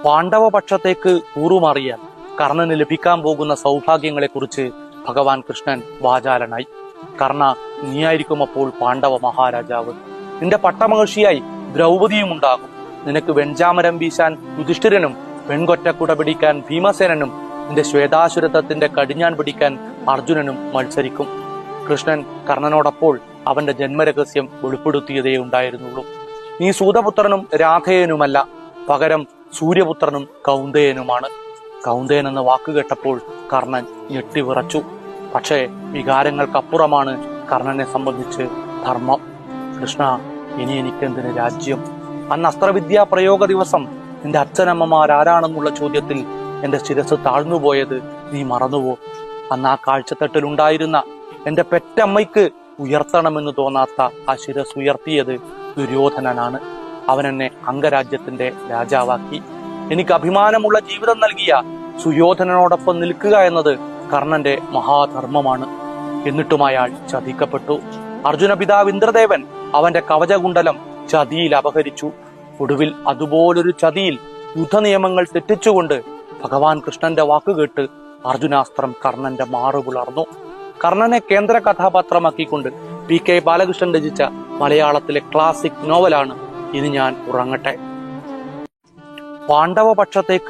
പാണ്ഡവപക്ഷത്തേക്ക് കൂറുമാറിയാൽ കർണന് ലഭിക്കാൻ പോകുന്ന സൗഭാഗ്യങ്ങളെക്കുറിച്ച് ഭഗവാൻ കൃഷ്ണൻ വാചാലനായി. കർണ, നീയായിരിക്കും അപ്പോൾ പാണ്ഡവ മഹാരാജാവ്. നിന്റെ പട്ടമഹർഷിയായി ദ്രൗപദിയും ഉണ്ടാകും. നിനക്ക് വെഞ്ചാമരം വീശാൻ യുധിഷ്ഠിരനും വെൺകൊറ്റക്കുട പിടിക്കാൻ ഭീമസേനനും നിന്റെ ശ്വേതാസുരത്വത്തിന്റെ കടിഞ്ഞാൻ പിടിക്കാൻ അർജുനനും മത്സരിക്കും. കൃഷ്ണൻ കർണനോടപ്പോൾ അവന്റെ ജന്മരഹസ്യം വെളിപ്പെടുത്തിയതേ ഉണ്ടായിരുന്നുള്ളൂ. നീ സൂതപുത്രനും രാധേയനുമല്ല, പകരം സൂര്യപുത്രനും കൗന്ദയനുമാണ്. കൗന്ദയൻ എന്ന വാക്ക് കേട്ടപ്പോൾ കർണൻ ഞെട്ടിവിറച്ചു. പക്ഷേ വികാരങ്ങൾക്കപ്പുറമാണ് കർണനെ സംബന്ധിച്ച് ധർമ്മം. കൃഷ്ണ, ഇനി എനിക്കെന്തിന് രാജ്യം? അന്ന് അസ്ത്രവിദ്യാ പ്രയോഗ ദിവസം നിന്റെ അച്ഛനമ്മമാരാരാണെന്നുള്ള ചോദ്യത്തിൽ എന്റെ ശിരസ് താഴ്ന്നുപോയത് നീ മറന്നുവോ? അന്ന് ആ കാഴ്ചത്തട്ടിലുണ്ടായിരുന്ന എന്റെ പെറ്റമ്മയ്ക്ക് ഉയർത്തണമെന്ന് തോന്നാത്ത ആ ശിരസ് ഉയർത്തിയത് ദുര്യോധനനാണ്. അവൻ എന്നെ അംഗരാജ്യത്തിന്റെ രാജാവാക്കി. എനിക്ക് അഭിമാനമുള്ള ജീവിതം നൽകിയ സുയോധനനോടൊപ്പം നിൽക്കുക എന്നത് കർണന്റെ മഹാധർമ്മമാണ്. എന്നിട്ടും അയാൾ ചതിക്കപ്പെട്ടു. അർജുന പിതാവ് ഇന്ദ്രദേവൻ അവന്റെ കവചകുണ്ടലം ചതിയിൽ അപഹരിച്ചു. ഒടുവിൽ അതുപോലൊരു ചതിയിൽ യുദ്ധനിയമങ്ങൾ തെറ്റിച്ചുകൊണ്ട് ഭഗവാൻ കൃഷ്ണന്റെ വാക്കുകേട്ട് അർജുനാസ്ത്രം കർണന്റെ മാറുപിളർന്നു. കർണനെ കേന്ദ്ര കഥാപാത്രമാക്കിക്കൊണ്ട് PK ബാലകൃഷ്ണൻ രചിച്ച മലയാളത്തിലെ ക്ലാസിക് നോവലാണ് ഇനി ഞാൻ ഉറങ്ങട്ടെ. പാണ്ഡവപക്ഷത്തേക്ക്